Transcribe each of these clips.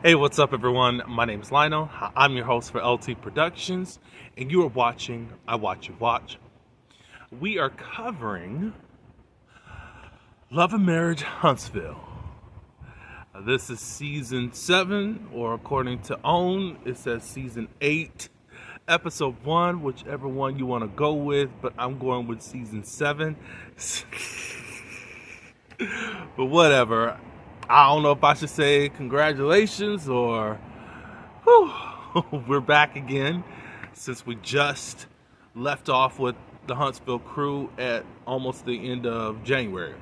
Hey, what's up, everyone? My name is Lionel. I'm your host for LT Productions, and you are watching I Watch You Watch. We are covering Love and Marriage Huntsville. This is season 7, or according to OWN, it says season 8, episode 1, whichever one you want to go with, but I'm going with season 7. But whatever. I don't know if I should say congratulations or we're back again, since we just left off with the Huntsville crew at almost the end of January,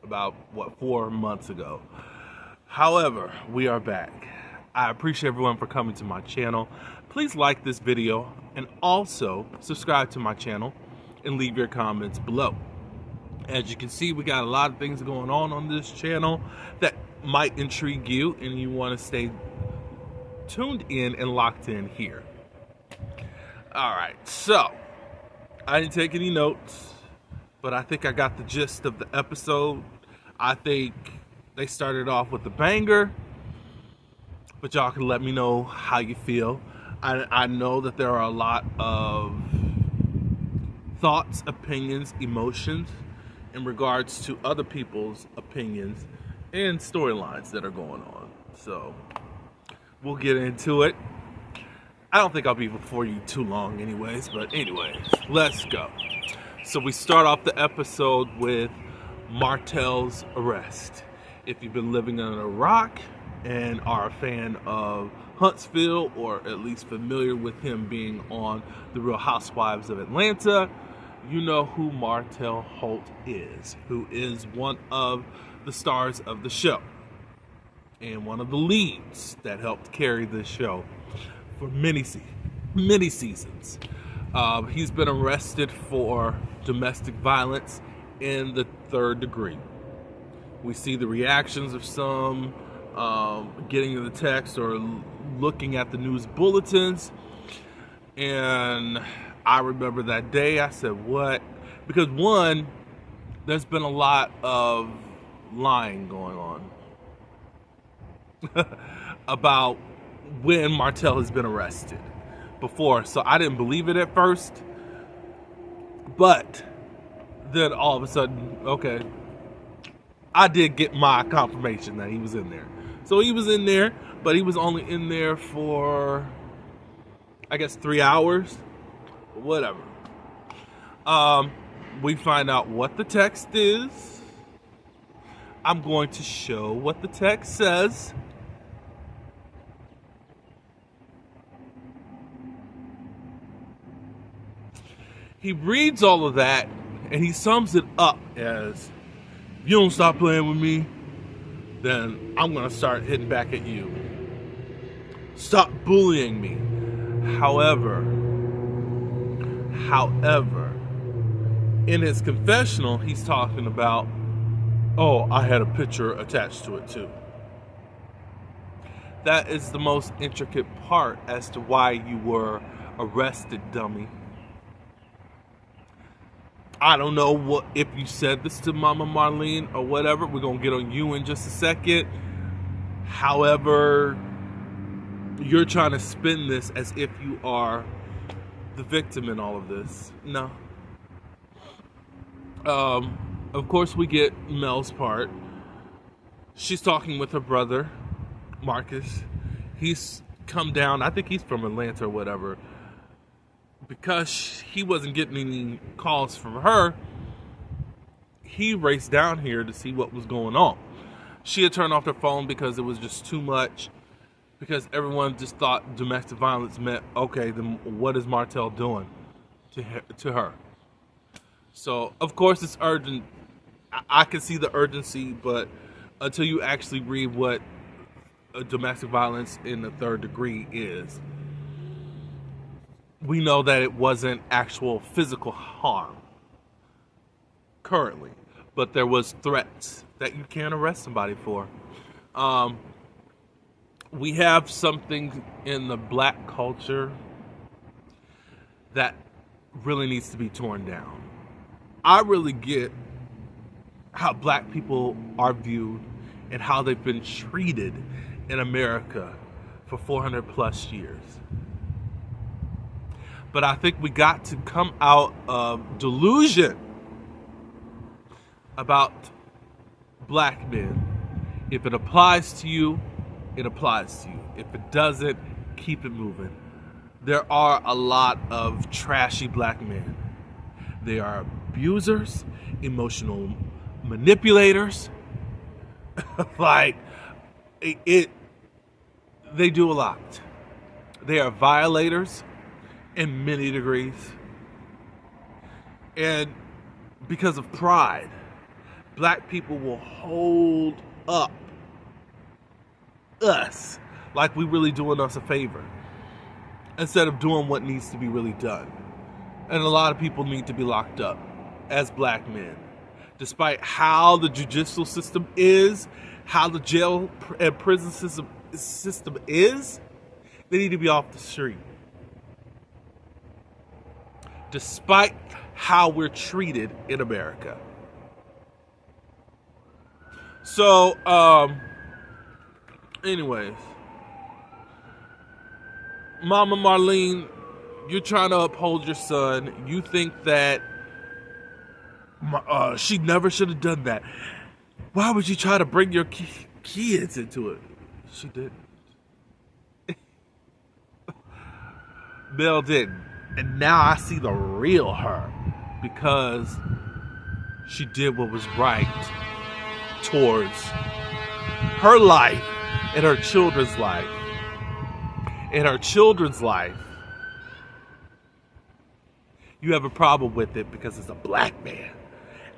about 4 months ago. However, we are back. I appreciate everyone for coming to my channel. Please like this video and also subscribe to my channel and leave your comments below. As you can see, we got a lot of things going on this channel that might intrigue you, and you want to stay tuned in and locked in here. Alright, so I didn't take any notes, but I think I got the gist of the episode. I think they started off with a banger, but y'all can let me know how you feel. I know that there are a lot of thoughts, opinions, emotions in regards to other people's opinions and storylines that are going on. So we'll get into it. I don't think I'll be before you too long anyways, but anyways, let's go. So we start off the episode with Martel's arrest. If you've been living under a rock and are a fan of Huntsville, or at least familiar with him being on The Real Housewives of Atlanta, you know who Martel Holt is, who is one of the stars of the show and one of the leads that helped carry this show for many seasons. He's been arrested for domestic violence in the 3rd degree. We see the reactions of some getting the text or looking at the news bulletins, and I remember that day. I said, what? Because one, there's been a lot of lying going on about when Martel has been arrested before. So I didn't believe it at first. But then all of a sudden, okay, I did get my confirmation that he was in there. So he was in there, but he was only in there for, I guess, 3 hours. Whatever. We find out what the text is. I'm going to show what the text says. He reads all of that and he sums it up as, if you don't stop playing with me, then I'm going to start hitting back at you. Stop bullying me. However, in his confessional, he's talking about, oh, I had a picture attached to it too. That is the most intricate part as to why you were arrested, dummy. I don't know what if you said this to Mama Marlene or whatever. We're going to get on you in just a second. However, you're trying to spin this as if you are the victim in all of this. No. Of course, we get Mel's part. She's talking with her brother, Marcus. He's come down. I think he's from Atlanta or whatever. Because he wasn't getting any calls from her, he raced down here to see what was going on. She had turned off her phone because it was just too much. Because everyone just thought domestic violence meant, okay, then what is Martel doing to her? So, of course, it's urgent. I can see the urgency, but until you actually read what domestic violence in the 3rd degree is, we know that it wasn't actual physical harm currently, but there was threats that you can't arrest somebody for. We have something in the black culture that really needs to be torn down. I really get how black people are viewed and how they've been treated in America for 400 plus years. But I think we got to come out of delusion about black men. If it applies to you, it applies to you. If it doesn't, keep it moving. There are a lot of trashy black men. They are abusers, emotional manipulators. Like, they do a lot. They are violators in many degrees. And because of pride, black people will hold up us like we really doing us a favor instead of doing what needs to be really done. And a lot of people need to be locked up as black men. Despite how the judicial system is, how the jail and prison system is, they need to be off the street. Despite how we're treated in America. So, anyways, Mama Marlene, you're trying to uphold your son. You think that she never should have done that. Why would you try to bring your kids into it? She didn't. Mel didn't. And now I see the real her because she did what was right towards her life and her children's life. And her children's life, you have a problem with it because it's a black man.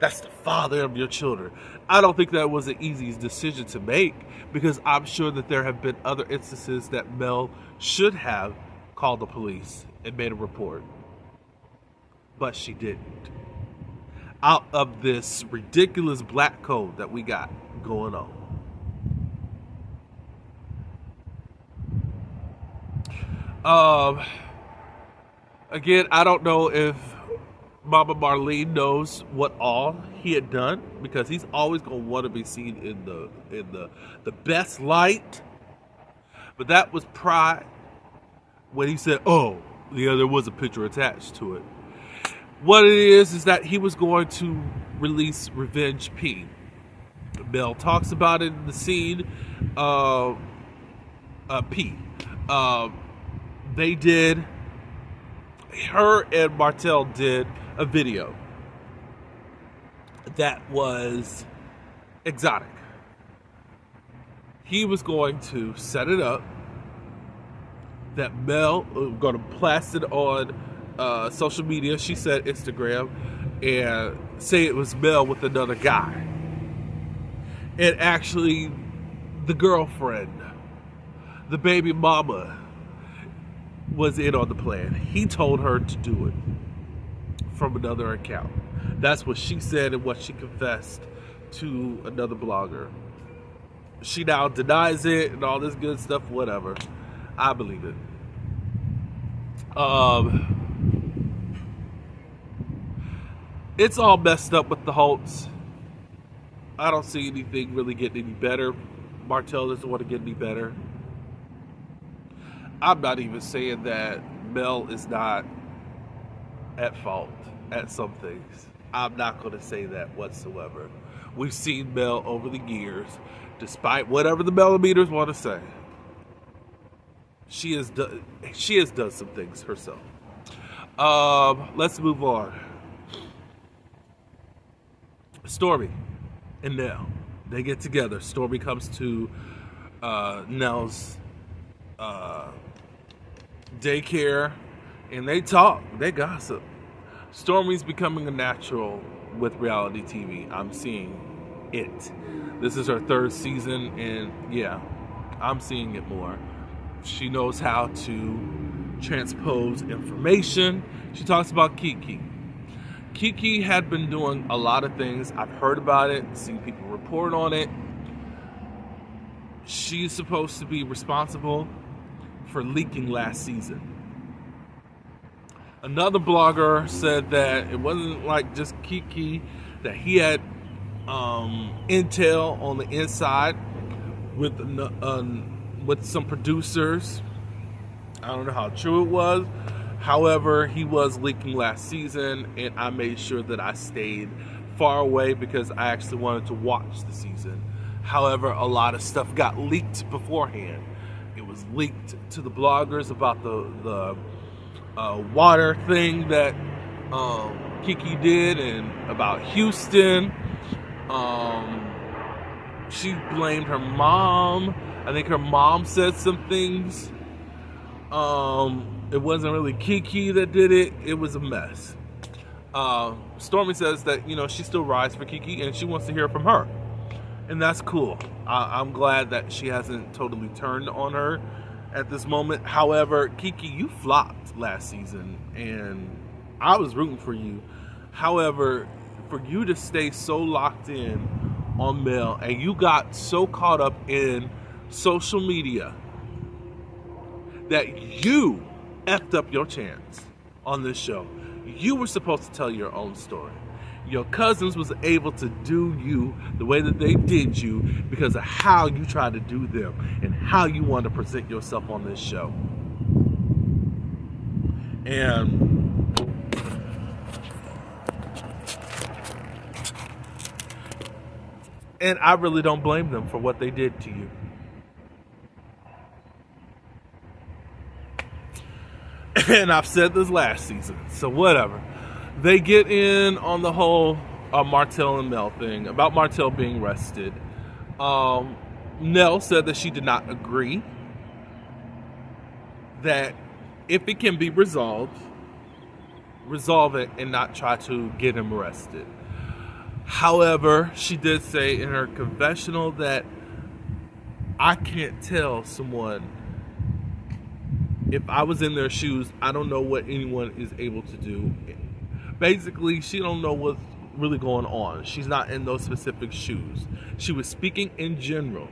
That's the father of your children. I don't think that was an easy decision to make because I'm sure that there have been other instances that Mel should have called the police and made a report. But she didn't. Out of this ridiculous black code that we got going on. Again, I don't know if Mama Marlene knows what all he had done because he's always gonna want to be seen in the best light. But that was pride when he said, "Oh, yeah, there was a picture attached to it." What it is that he was going to release Revenge P. Mel talks about it in the scene. P. They did. Her and Martell did a video that was exotic. He was going to set it up that Mel was going to blast it on social media. She said Instagram, and say it was Mel with another guy. And actually, the girlfriend, the baby mama, was in on the plan. He told her to do it from another account. That's what she said and what she confessed to another blogger. She now denies it and all this good stuff, whatever. I believe it. It's all messed up with the Holtz. I don't see anything really getting any better. Martell doesn't want to get any better. I'm not even saying that Mel is not at fault at some things. I'm not going to say that whatsoever. We've seen Mel over the years, despite whatever the millimeters want to say. She has done some things herself. Let's move on. Stormy and Nell, they get together. Stormy comes to Nell's daycare, and they talk, they gossip. Stormy's becoming a natural with reality TV. I'm seeing it. This is her third season, and yeah, I'm seeing it more. She knows how to transpose information. She talks about Kiki. Kiki had been doing a lot of things. I've heard about it, seen people report on it. She's supposed to be responsible for leaking last season. Another blogger said that it wasn't like just Kiki, that he had intel on the inside with with some producers. I don't know how true it was. However, he was leaking last season, and I made sure that I stayed far away because I actually wanted to watch the season. However, a lot of stuff got leaked beforehand. It was leaked to the bloggers about the water thing that Kiki did, and about Houston. She blamed her mom. I think her mom said some things. It wasn't really Kiki that did it. It was a mess. Stormy says that, she still rides for Kiki and she wants to hear from her. And that's cool. I'm glad that she hasn't totally turned on her at this moment. However, Kiki, you flopped last season and I was rooting for you. However, for you to stay so locked in on Mel and you got so caught up in social media that you effed up your chance on this show. You were supposed to tell your own story. Your cousins was able to do you the way that they did you because of how you tried to do them and how you wanted to present yourself on this show. And I really don't blame them for what they did to you. And I've said this last season, so whatever. They get in on the whole Martell and Mel thing, about Martell being arrested. Nell said that she did not agree, that if it can be resolved, resolve it and not try to get him arrested. However, she did say in her confessional that I can't tell someone, if I was in their shoes, I don't know what anyone is able to do. Basically, she don't know what's really going on. She's not in those specific shoes. She was speaking in general.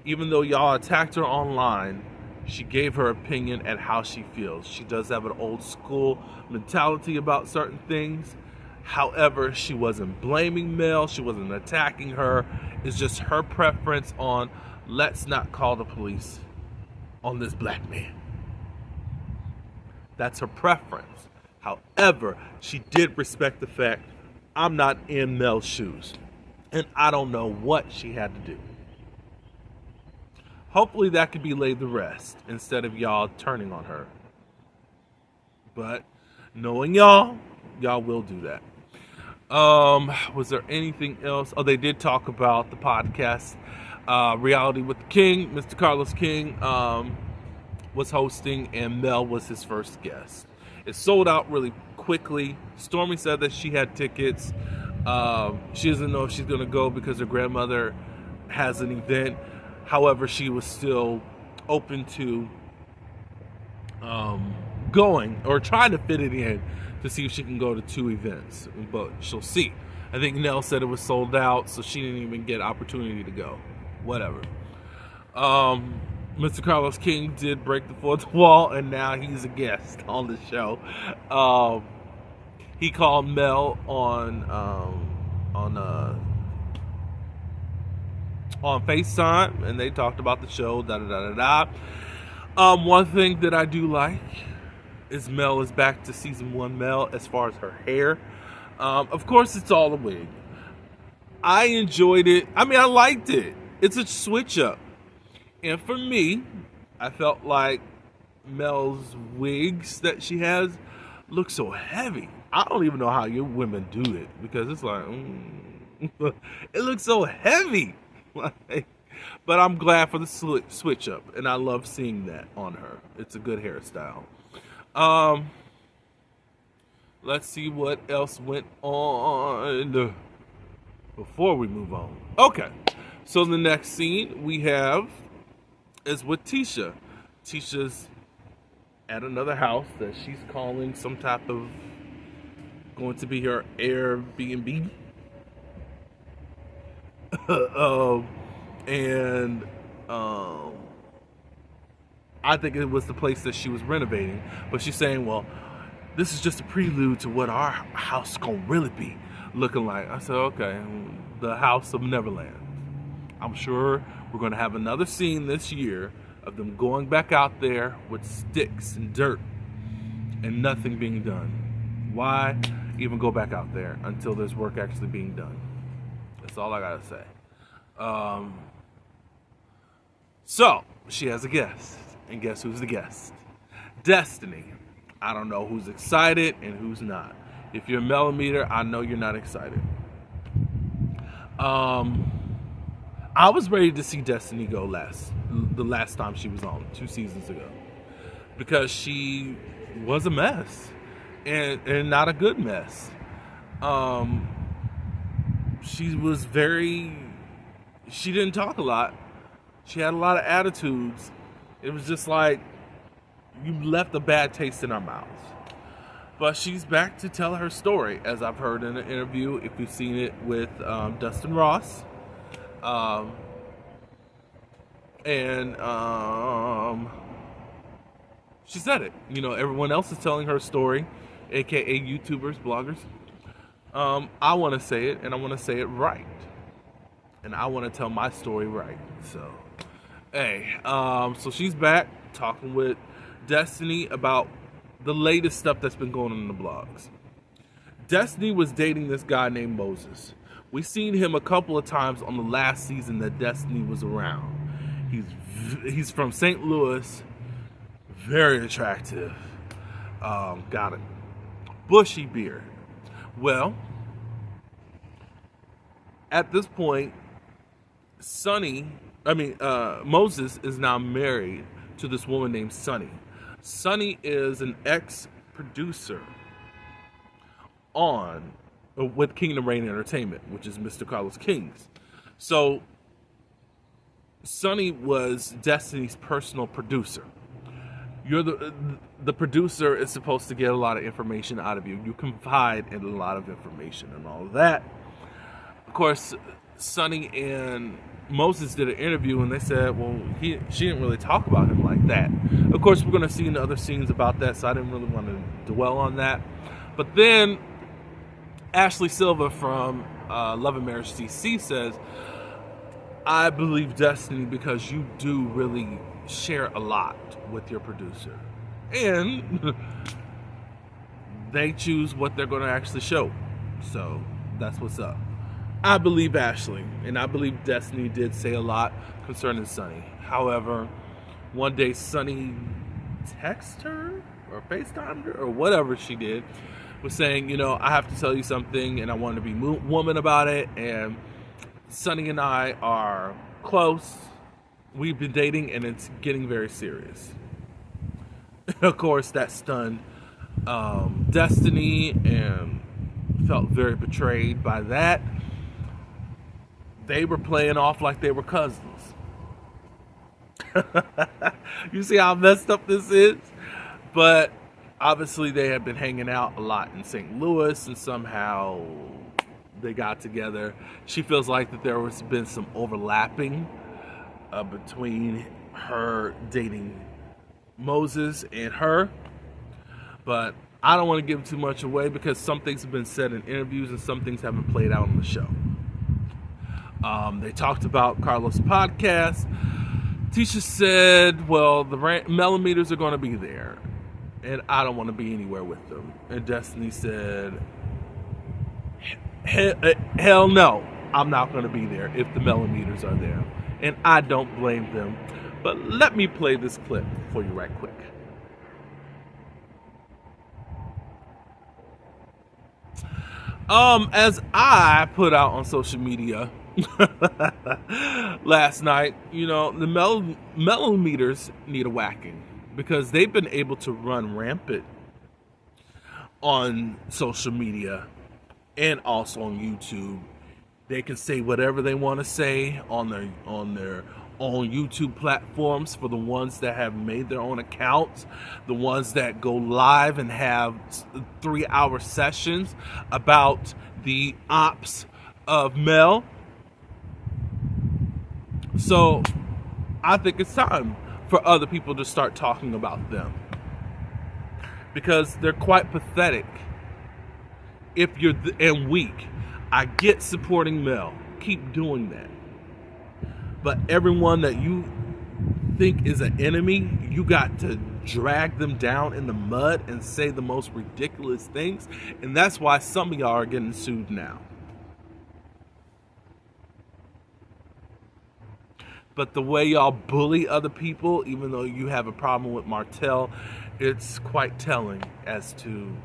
Even though y'all attacked her online, she gave her opinion at how she feels. She does have an old school mentality about certain things. However, she wasn't blaming Mel. She wasn't attacking her. It's just her preference on, let's not call the police on this black man. That's her preference. However, she did respect the fact I'm not in Mel's shoes. And I don't know what she had to do. Hopefully that could be laid to rest instead of y'all turning on her. But knowing y'all will do that. Was there anything else? Oh, they did talk about the podcast, Reality with the King. Mr. CarlosKing was hosting and Mel was his first guest. It sold out really quickly. Stormy said that she had tickets. She doesn't know if she's going to go because her grandmother has an event. However, she was still open to going or trying to fit it in to see if she can go to 2 events. But she'll see. I think Nell said it was sold out, so she didn't even get opportunity to go. Whatever. Mr. CarlosKing did break the fourth wall, and now he's a guest on the show. He called Mel on FaceTime, and they talked about the show. One thing that I do like is Mel is back to season 1 Mel as far as her hair. Of course, it's all a wig. I enjoyed it. I mean, I liked it. It's a switch up. And for me, I felt like Mel's wigs that she has look so heavy. I don't even know how you women do it because it's like, it looks so heavy. But I'm glad for the switch up, and I love seeing that on her. It's a good hairstyle. Let's see what else went on before we move on. Okay, so the next scene we have is with Tisha. Tisha's at another house that she's calling some type of, going to be her Airbnb. I think it was the place that she was renovating, but she's saying, well, this is just a prelude to what our house is gonna really be looking like. I said, okay, the house of Neverland. I'm sure we're gonna have another scene this year of them going back out there with sticks and dirt and nothing being done. Why even go back out there until there's work actually being done? That's all I gotta say. So she has a guest, and guess who's the guest? Destiny. I don't know who's excited and who's not. If you're a millimeter, I know you're not excited. I was ready to see Destiny go the last time she was on, 2 seasons ago, because she was a mess, and not a good mess. She didn't talk a lot. She had a lot of attitudes. It was just like you left a bad taste in our mouths. But she's back to tell her story, as I've heard in an interview, if you've seen it with Dustin Ross. She said it. Everyone else is telling her story, aka YouTubers, bloggers. I want to say it, and I want to say it right. And I want to tell my story right. So, hey, so she's back talking with Destiny about the latest stuff that's been going on in the blogs. Destiny was dating this guy named Moses. We seen him a couple of times on the last season that Destiny was around. He's from St. Louis, very attractive. Got a bushy beard. Well, at this point, Moses is now married to this woman named Sunny. Sunny is an ex-producer with Kingdom Reign Entertainment, which is Mr. CarlosKing. So Sunny was Destiny's personal producer. You're the producer is supposed to get a lot of information out of you. You confide in a lot of information and all of that. Of course, Sunny and Moses did an interview, and they said, well, she didn't really talk about him like that. Of course, we're going to see in other scenes about that, so I didn't really want to dwell on that. But then Ashley Silva from Love and Marriage CC says, I believe Destiny because you do really share a lot with your producer. And they choose what they're going to actually show. So that's what's up. I believe Ashley, and I believe Destiny did say a lot concerning Sunny. However, one day Sunny texted her or FaceTimed her or whatever she did, was saying, I have to tell you something, and I want to be woman about it, and Sunny and I are close. We've been dating, and it's getting very serious. Of course, that stunned Destiny, and felt very betrayed by that. They were playing off like they were cousins. You see how messed up this is? But obviously they had been hanging out a lot in St. Louis, and somehow they got together. She feels like that there has been some overlapping between her dating Moses and her. But I don't want to give too much away because some things have been said in interviews and some things haven't played out on the show. They talked about Carlos' podcast. Tisha said, well, the millimeters are going to be there, and I don't want to be anywhere with them. And Destiny said, hell no, I'm not going to be there if the millimeters are there. And I don't blame them. But let me play this clip for you right quick. As I put out on social media last night, the millimeters need a whacking because they've been able to run rampant on social media and also on YouTube. They can say whatever they want to say on their own YouTube platforms for the ones that have made their own accounts, the ones that go live and have 3-hour sessions about the ops of Mel. So I think it's time for other people to start talking about them because they're quite pathetic. If you're and weak, I get supporting Mel. Keep doing that. But everyone that you think is an enemy, you got to drag them down in the mud and say the most ridiculous things. And that's why some of y'all are getting sued now. But the way y'all bully other people, even though you have a problem with Martell, it's quite telling as to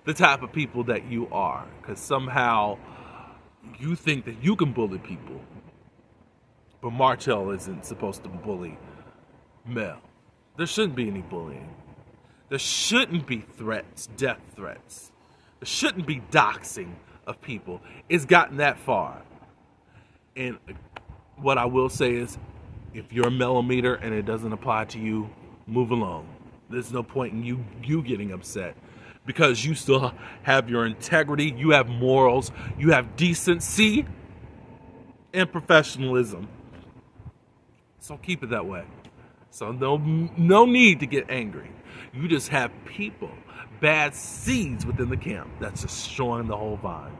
the type of people that you are. Because somehow you think that you can bully people. But Martell isn't supposed to bully Mel. There shouldn't be any bullying. There shouldn't be threats, death threats. There shouldn't be doxing of people. It's gotten that far. And what I will say is, if you're a millimeter and it doesn't apply to you, move along. There's no point in you getting upset, because you still have your integrity, you have morals, you have decency and professionalism. So keep it that way. So no need to get angry. You just have people, bad seeds within the camp that's destroying the whole vine.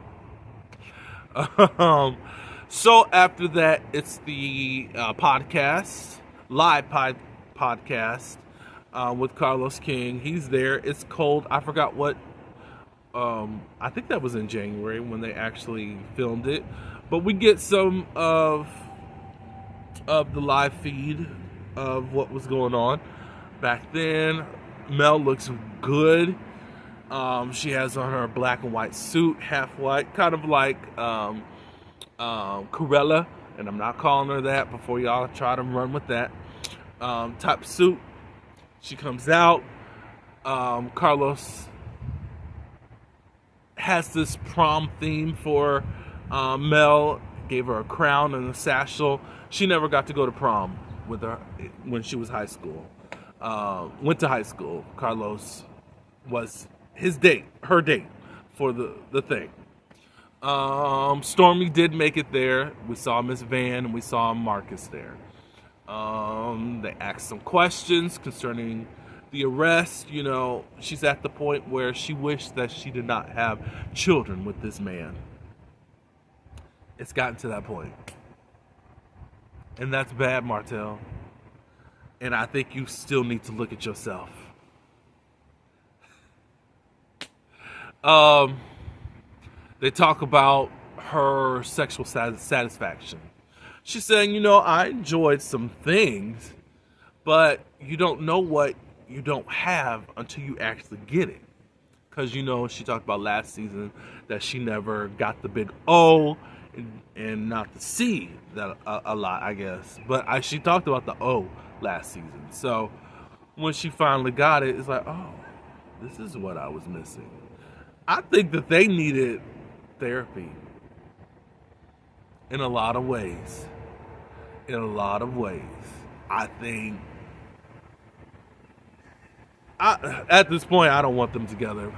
So after that, it's the podcast, live podcast with CarlosKing. He's there. It's cold. I forgot what. I think that was in January when they actually filmed it. But we get some of the live feed of what was going on back then. Mel looks good. She has on her black and white suit, half white, kind of like Corella, and I'm not calling her that before y'all try to run with that type suit. She comes out. Carlos has this prom theme for Mel, gave her a crown and a satchel. She never got to go to prom with her when she was high school. Went to high school. Carlos was his date, her date for the thing. Stormy did make it there. We saw Miss Van and we saw Marcus there. They asked some questions concerning the arrest. You know, she's at the point where she wished that she did not have children with this man. It's gotten to that point. And that's bad, Martell. And I think you still need to look at yourself. They talk about her sexual satisfaction. She's saying, you know, I enjoyed some things, but you don't know what you don't have until you actually get it. Because, you know, she talked about last season that she never got the big O and not the C that a lot, I guess. But she talked about the O last season. So when she finally got it, it's like, oh, this is what I was missing. I think that they needed therapy in a lot of ways. In a lot of ways. I think at this point, I don't want them together.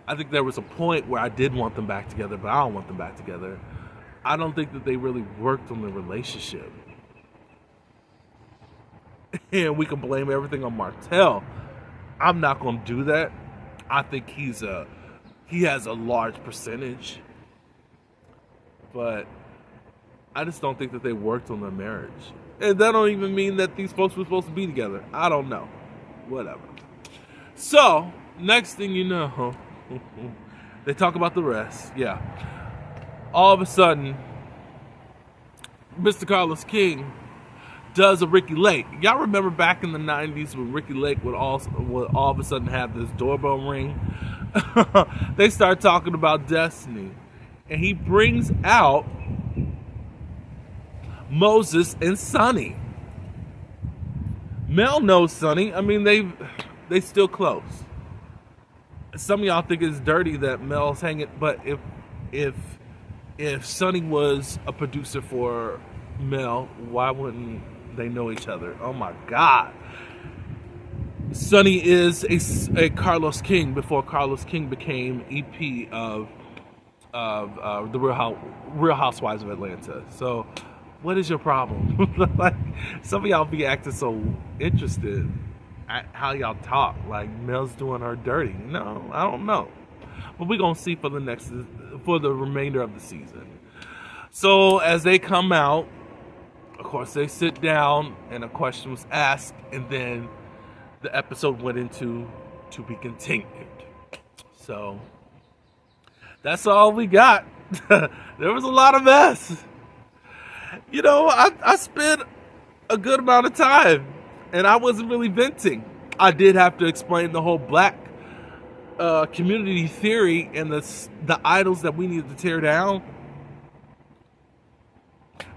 I think there was a point where I did want them back together, but I don't want them back together. I don't think that they really worked on the relationship. And we can blame everything on Martell. I'm not going to do that. I think he has a large percentage. But I just don't think that they worked on their marriage. And that don't even mean that these folks were supposed to be together. I don't know. Whatever. So, next thing you know, they talk about the rest. Yeah. All of a sudden, Mr. CarlosKing does a Ricky Lake. Y'all remember back in the 90s when Ricky Lake would all of a sudden have this doorbell ring? They start talking about Destiny. And he brings out Moses and Sonny. Mel knows Sonny. I mean, they still close. Some of y'all think it's dirty that Mel's hanging, but if Sonny was a producer for Mel, why wouldn't they know each other? Oh my God. Sonny is a CarlosKing before CarlosKing became EP of the Real Housewives of Atlanta. So, what is your problem? Like, some of y'all be acting so interested at how y'all talk. Like Mel's doing her dirty. No, I don't know. But we're gonna see for the remainder of the season. So as they come out, of course, they sit down and a question was asked, and then the episode went into to be continued. So that's all we got. There was a lot of mess. You know, I spent a good amount of time, and I wasn't really venting. I did have to explain the whole black community theory and the idols that we needed to tear down.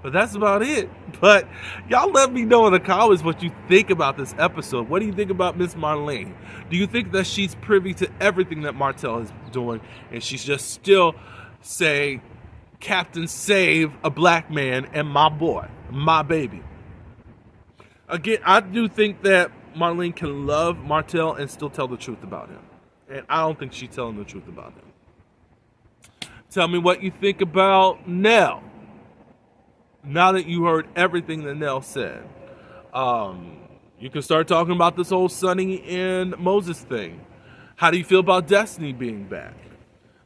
But that's about it. But y'all let me know in the comments what you think about this episode. What do you think about Miss Marlene? Do you think that she's privy to everything that Martell is doing, and she's just still say, Captain, save a black man and my boy, my baby? Again, I do think that Marlene can love Martell and still tell the truth about him. And I don't think she's telling the truth about him. Tell me what you think about Nell. Now that you heard everything that Nell said, you can start talking about this whole Sonny and Moses thing. How do you feel about Destiny being back?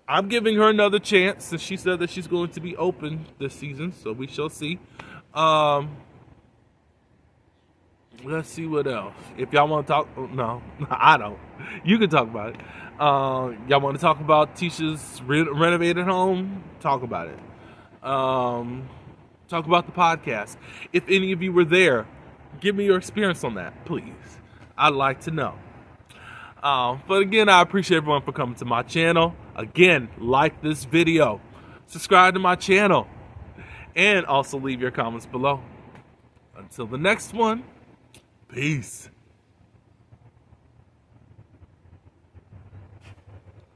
I'm giving her another chance since she said that she's going to be open this season, so we shall see. Let's see what else. If y'all want to talk, no, I don't. You can talk about it. Y'all want to talk about Tisha's renovated home? Talk about it. Talk about the podcast. If any of you were there, give me your experience on that, please. I'd like to know. But again, I appreciate everyone for coming to my channel. Again, like this video, subscribe to my channel, and also leave your comments below. Until the next one, peace.